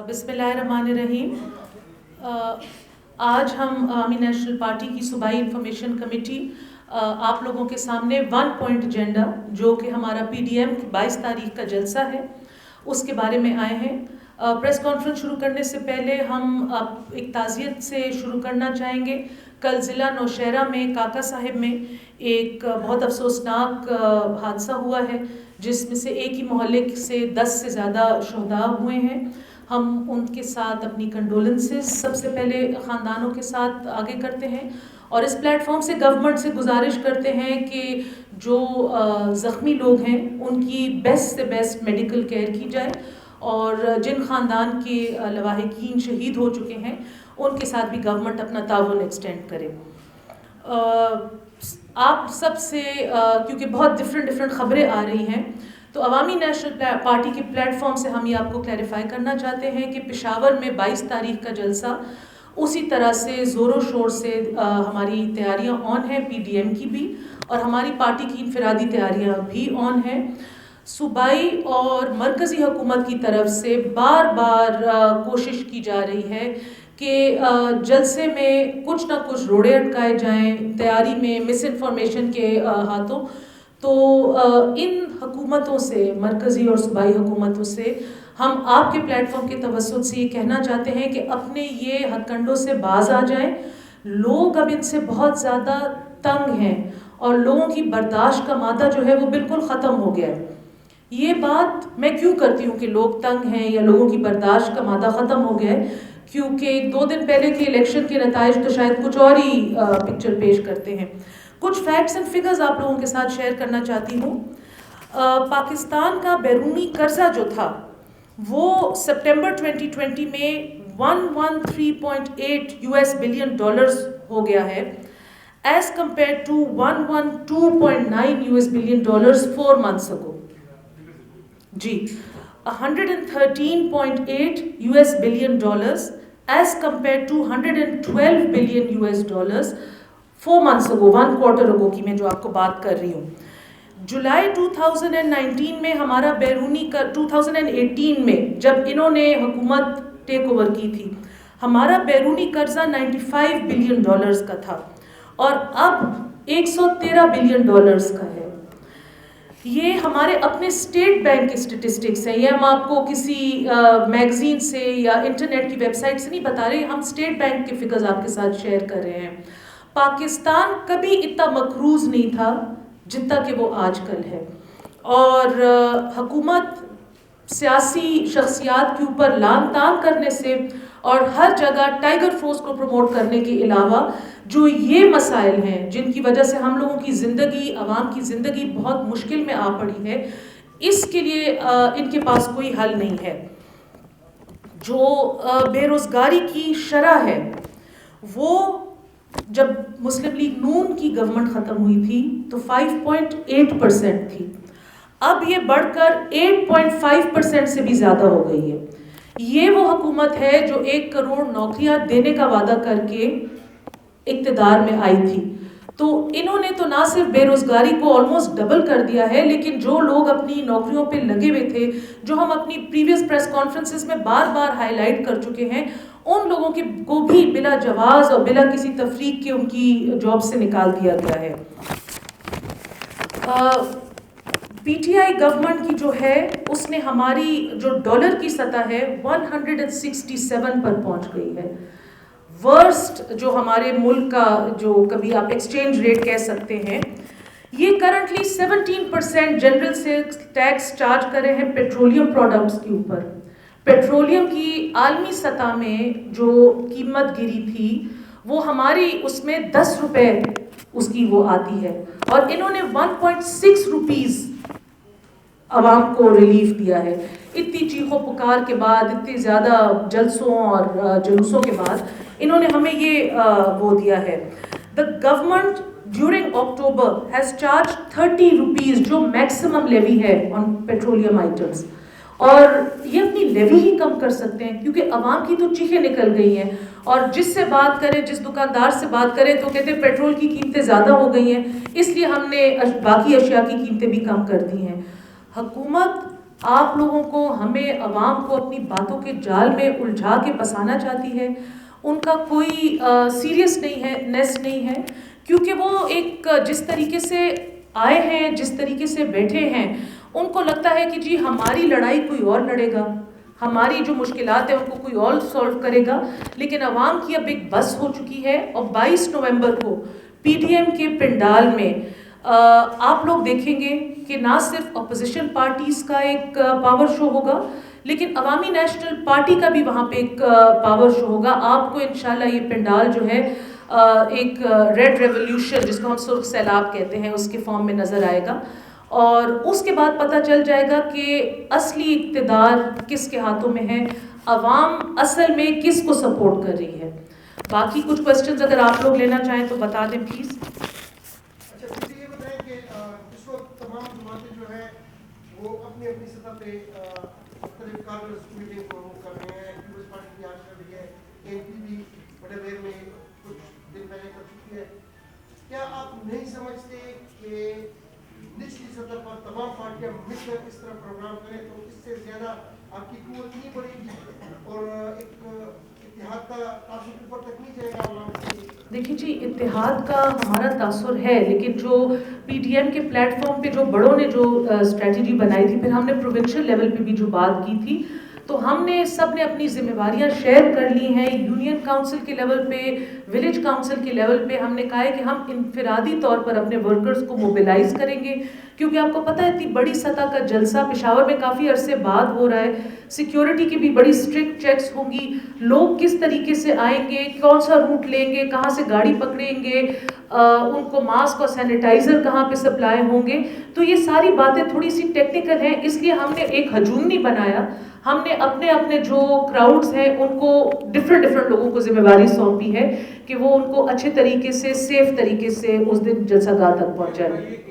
بسم اللہ الرحمن الرحیم. آج ہم عوامی نیشنل پارٹی کی صوبائی انفارمیشن کمیٹی آپ لوگوں کے سامنے 1 پوائنٹ ایجنڈا جو کہ ہمارا PDM 22 تاریخ کا جلسہ ہے اس کے بارے میں آئے ہیں. پریس کانفرنس شروع کرنے سے پہلے ہم ایک تعزیت سے شروع کرنا چاہیں گے. کل ضلع نوشہرہ میں کاکا صاحب میں ایک بہت افسوسناک حادثہ ہوا ہے جس میں سے ایک ہی محلے سے 10 سے زیادہ شہداء ہوئے ہیں. ہم ان کے ساتھ اپنی کنڈولنسز سب سے پہلے خاندانوں کے ساتھ آگے کرتے ہیں اور اس پلیٹ فارم سے گورنمنٹ سے گزارش کرتے ہیں کہ جو زخمی لوگ ہیں ان کی بیسٹ سے بیسٹ میڈیکل کیئر کی جائے اور جن خاندان کے لواحقین شہید ہو چکے ہیں ان کے ساتھ بھی گورنمنٹ اپنا تعاون ایکسٹینڈ کرے. آپ سب سے کیونکہ بہت ڈفرینٹ خبریں آ رہی ہیں تو عوامی نیشنل پارٹی کے پلیٹ فارم سے ہم یہ آپ کو کلیریفائی کرنا چاہتے ہیں کہ پشاور میں 22 تاریخ کا جلسہ اسی طرح سے زور و شور سے ہماری تیاریاں آن ہیں PDM کی بھی اور ہماری پارٹی کی انفرادی تیاریاں بھی آن ہیں. صوبائی اور مرکزی حکومت کی طرف سے بار بار کوشش کی جا رہی ہے کہ جلسے میں کچھ نہ کچھ روڑے اٹکائے جائیں تیاری میں مس انفارمیشن کے ہاتھوں. تو ان حکومتوں سے مرکزی اور صوبائی حکومتوں سے ہم آپ کے پلیٹ فارم کے توسط سے یہ کہنا چاہتے ہیں کہ اپنے یہ ہتھ کنڈوں سے باز آ جائیں. لوگ اب ان سے بہت زیادہ تنگ ہیں اور لوگوں کی برداشت کا مادہ جو ہے وہ بالکل ختم ہو گیا ہے. یہ بات میں کیوں کرتی ہوں کہ لوگ تنگ ہیں یا لوگوں کی برداشت کا مادہ ختم ہو گیا ہے کیونکہ 2 دن پہلے کے الیکشن کے نتائج تو شاید کچھ اور ہی پکچر پیش کرتے ہیں. کچھ فیکٹس اینڈ فگرز آپ لوگوں کے ساتھ شیئر کرنا چاہتی ہوں. پاکستان کا بیرونی قرضہ جو تھا وہ سپٹمبر 2020 میں $113.8 بلین ہو گیا ہے as compare to $112.9 billion 4 months ago. جی $113.8 billion as compare to $112 billion 4 months ago, 1 quarter ago کی میں جو آپ کو بات کر رہی ہوں. جولائی 2019 میں ہمارا بیرونی 2018 میں جب انہوں نے حکومت ٹیک اوور کی تھی ہمارا بیرونی قرضہ $95 بلین کا تھا اور اب $113 بلین کا ہے. یہ ہمارے اپنے اسٹیٹ بینک کے اسٹیٹسٹکس ہیں. یہ ہم آپ کو کسی میگزین سے یا انٹرنیٹ کی ویب سائٹ سے نہیں بتا رہے, ہم اسٹیٹ بینک کے فگرز آپ کے ساتھ شیئر کر رہے ہیں. پاکستان کبھی اتنا مقروض نہیں تھا جتنا کہ وہ آج کل ہے اور حکومت سیاسی شخصیات کے اوپر لان تان کرنے سے اور ہر جگہ ٹائیگر فورس کو پروموٹ کرنے کے علاوہ جو یہ مسائل ہیں جن کی وجہ سے ہم لوگوں کی زندگی عوام کی زندگی بہت مشکل میں آ پڑی ہے اس کے لیے ان کے پاس کوئی حل نہیں ہے. جو بے روزگاری کی شرح ہے وہ جب مسلم لیگ نون کی گورنمنٹ ختم ہوئی تھی تو 5.8% تھی, اب یہ بڑھ کر 8.5% سے بھی زیادہ ہو گئی ہے. یہ وہ حکومت ہے جو 1 کروڑ نوکریاں دینے کا وعدہ کر کے اقتدار میں آئی تھی. تو انہوں نے تو نہ صرف بے روزگاری کو آلموسٹ ڈبل کر دیا ہے لیکن جو لوگ اپنی نوکریوں پہ لگے ہوئے تھے جو ہم اپنی پریویس پریس کانفرنسز میں بار بار ہائی لائٹ کر چکے ہیں ان لوگوں کو بھی بلا جواز اور بلا کسی تفریق کے ان کی جاب سے نکال دیا گیا ہے. PTI گورنمنٹ کی جو ہے اس نے ہماری جو ڈالر کی سطح ہے 167 پر پہنچ گئی ہے. ورسٹ جو ہمارے ملک کا جو کبھی آپ ایکسچینج ریٹ کہہ سکتے ہیں, یہ currently 17% general sales tax charge کر رہے ہیں پیٹرولیم پروڈکٹس کے اوپر. پیٹرولیم کی عالمی سطح میں جو قیمت گری تھی وہ ہماری اس میں 10 روپے اس کی وہ آتی ہے اور انہوں نے 1.6 روپیز عوام کو ریلیف دیا ہے. اتنی چیخو پکار کے بعد اتنی زیادہ جلسوں اور جلوسوں کے بعد انہوں نے ہمیں یہ وہ دیا ہے. The government during October has charged 30 rupees جو میکسیمم لیوی ہے on petroleum items اور یہ اپنی لیوی ہی کم کر سکتے ہیں کیونکہ عوام کی تو چیخیں نکل گئی ہیں اور جس سے بات کریں جس دکاندار سے بات کریں تو کہتے ہیں پیٹرول کی قیمتیں زیادہ ہو گئی ہیں اس لیے ہم نے باقی اشیاء کی قیمتیں بھی کم کر دی ہیں. حکومت آپ لوگوں کو, ہمیں عوام کو اپنی باتوں کے جال میں الجھا کے پھنسانا چاہتی ہے. ان کا کوئی سیریس نہیں ہے, نیس نہیں ہے, کیونکہ وہ ایک جس طریقے سے آئے ہیں, جس طریقے سے بیٹھے ہیں, ان کو لگتا ہے کہ جی ہماری لڑائی کوئی اور لڑے گا, ہماری جو مشکلات ہیں ان کو کوئی اور سولو کرے گا. لیکن عوام کی اب ایک بس ہو چکی ہے. اور 22 نومبر کو پی ڈی ایم کے پنڈال میں آپ لوگ دیکھیں گے کہ نہ صرف اپوزیشن پارٹیز کا ایک پاور شو ہوگا, لیکن عوامی نیشنل پارٹی کا بھی وہاں پہ ایک پاور شو ہوگا. آپ کو انشاءاللہ یہ پنڈال جو ہے ایک ریڈ ریولیوشن, جس کو ہم سرخ سیلاب کہتے ہیں, اس کے فارم میں نظر آئے گا. اور اس کے بعد پتہ چل جائے گا کہ اصلی اقتدار کس کے ہاتھوں میں ہے, عوام اصل میں کس کو سپورٹ کر رہی ہے. باقی کچھ کوسچنز اگر آپ لوگ لینا چاہیں تو بتا دیں پلیز. اچھا مجھے یہ بتائیں کہ اس وقت تمام جماعتیں جو ہیں وہ اپنی اپنی سطح پہ مختلف کارنرز میٹنگ کو کر رہے ہیں. پیپلز پارٹی بھی آج کر رہی ہے, اے پی بھی بڑے دیر میں کچھ دن پہلے کر چکی ہے. کیا آپ نہیں سمجھتے کہ نچلی سطح پر تمام پارٹیاں مل کر اس طرح پروگرام کریں تو اس سے زیادہ آپ کی قوت نہیں بڑھے گی اور ایک اتحاد کا تاثر اوپر تک نہیں جائے گا عوام کے؟ دیکھیے جی, اتحاد کا ہمارا تاثر ہے, لیکن جو پی ڈی ایم کے پلیٹ فارم پہ جو بڑوں نے جو اسٹریٹجی بنائی تھی, پھر ہم نے پروونشل لیول پہ بھی جو بات کی تھی, تو ہم نے سب نے اپنی ذمہ داریاں شیئر کر لی ہیں. یونین کاؤنسل کے لیول پہ, ولیج کاؤنسل کے لیول پہ ہم نے کہا ہے کہ ہم انفرادی طور پر اپنے ورکرز کو موبلائز کریں گے, کیونکہ آپ کو پتہ ہے اتنی بڑی سطح کا جلسہ پشاور میں کافی عرصے بعد ہو رہا ہے. سیکیورٹی کی بھی بڑی اسٹرکٹ چیکس ہوں گی, لوگ کس طریقے سے آئیں گے, کون سا روٹ لیں گے, کہاں سے گاڑی پکڑیں گے, ان کو ماسک اور سینیٹائزر کہاں پہ سپلائی ہوں گے. تو یہ ساری باتیں تھوڑی سی ٹیکنیکل ہیں, اس لیے ہم نے ایک ہجوم نہیں بنایا. ہم نے اپنے اپنے جو کراؤڈز ہیں ان کو ڈفرینٹ لوگوں کو ذمہ داری سونپی ہے کہ وہ ان کو اچھے طریقے سے, سیف طریقے سے اس دن جلسہ گاہ تک پہنچائیں.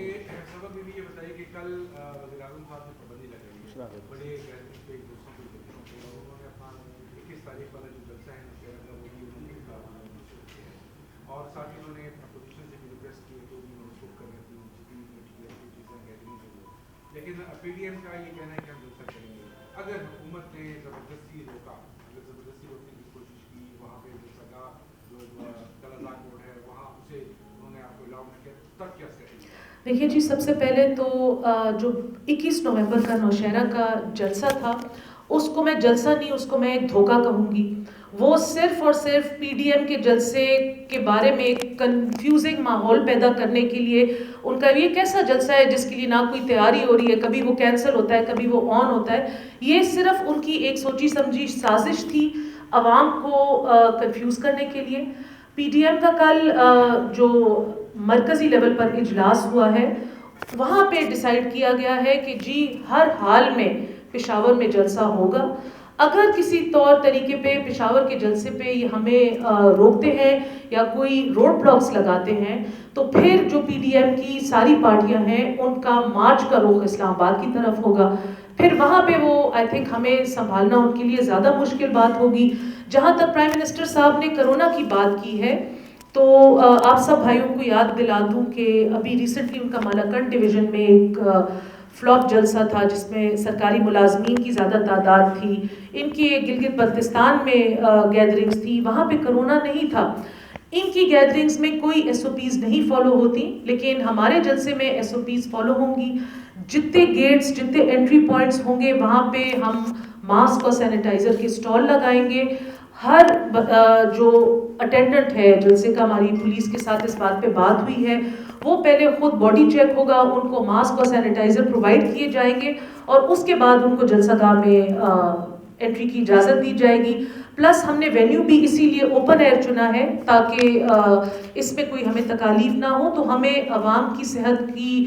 اور ساتھ ہی انہوں نے اپوزیشن سے بھی ریکویسٹ کی تو بھی منسوخ کرنے کی چیزیں گیدرنگ سے ہو. لیکن پی ڈی ایم کا یہ کہنا ہے کہ ہم جلسہ کریں گے. اگر حکومت نے زبردستی روکا, اگر زبردستی روکنے کی کوشش کی, وہاں پہ جلسہ گاہ جو کلازاک روڈ ہے وہاں اسے انہوں نے آپ کو الاؤ نہیں کیا, تب کیا کریں گے؟ دیکھیے جی, سب سے پہلے تو جو 21 نومبر کا نوشہرہ کا جلسہ تھا, اس کو میں جلسہ نہیں, اس کو میں ایک دھوکہ کہوں گی. وہ صرف اور صرف پی ڈی ایم کے جلسے کے بارے میں ایک کنفیوزنگ ماحول پیدا کرنے کے لیے, ان کا یہ کیسا جلسہ ہے جس کے لیے نہ کوئی تیاری ہو رہی ہے, کبھی وہ کینسل ہوتا ہے, کبھی وہ آن ہوتا ہے, یہ صرف ان کی ایک سوچی سمجھی سازش تھی عوام کو کنفیوز کرنے کے لیے. پی ڈی ایم کا کل جو مرکزی لیول پر اجلاس ہوا ہے, وہاں پہ ڈیسائیڈ کیا گیا ہے کہ جی ہر حال میں پشاور میں جلسہ ہوگا. اگر کسی طور طریقے پہ پشاور کے جلسے پہ یہ ہمیں روکتے ہیں یا کوئی روڈ بلاکس لگاتے ہیں, تو پھر جو پی ڈی ایم کی ساری پارٹیاں ہیں ان کا مارچ کا رخ اسلام آباد کی طرف ہوگا. پھر وہاں پہ وہ آئی تھنک ہمیں سنبھالنا ان کے لیے زیادہ مشکل بات ہوگی. جہاں تک پرائم منسٹر صاحب نے کرونا کی بات کی ہے, تو آپ سب بھائیوں کو یاد دلا دوں کہ ابھی ریسنٹلی ان کا مالاکنڈ ڈویژن میں ایک فلاپ جلسہ تھا جس میں سرکاری ملازمین کی زیادہ تعداد تھی. ان کی گلگت بلتستان میں گیدرنگز تھی, وہاں پہ کرونا نہیں تھا. ان کی گیدرنگز میں کوئی ایس او پیز نہیں فالو ہوتی, لیکن ہمارے جلسے میں ایس او پیز فالو ہوں گی. جتنے گیٹس, جتنے انٹری پوائنٹس ہوں گے وہاں پہ ہم ماسک اور سینیٹائزر کے اسٹال لگائیں گے. ہر جو اٹینڈنٹ ہے جلسے کا, ہماری پولیس کے ساتھ اس بات پہ بات ہوئی ہے, وہ پہلے خود باڈی چیک ہوگا, ان کو ماسک اور سینیٹائزر پرووائڈ کیے جائیں گے, اور اس کے بعد ان کو جلسہ گاہ میں انٹری کی اجازت دی جائے گی. پلس ہم نے وینیو بھی اسی لیے اوپن ایئر چنا ہے تاکہ اس میں کوئی ہمیں تکالیف نہ ہو. تو ہمیں عوام کی صحت کی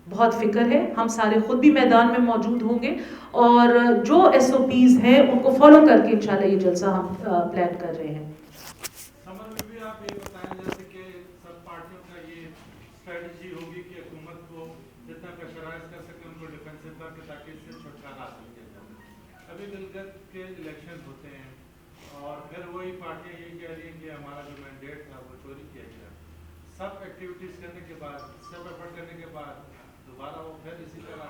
بہت فکر ہے, ہم سارے خود بھی میدان میں موجود ہوں گے, اور جو ایس او پیز ہیں ان کو فالو کر کے انشاءاللہ یہ جلسہ ہم پلان کر رہے ہیں. سمر میں بھی آپ یہ بتائیں جیسے کہ سب پارٹیوں کا یہ اسٹریٹجی ہوگی کہ حکومت کو جتنا پریشرائز کر سکے ان کو ڈیفینسو کر کے تاکہ اس سے چھٹکارا حاصل کیا جائے. ابھی گلگت کے الیکشن ہوتے ہیں اور پھر وہی پارٹیاں یہ کہہ رہی ہیں کہ ہمارا جو مینڈیٹ تھا وہ چوری کیا گیا. سب ایکٹیویٹیز کرنے کے بعد, سب ایفرٹ کرنے کے بعد دوبارہ وہ پھر اسی طرح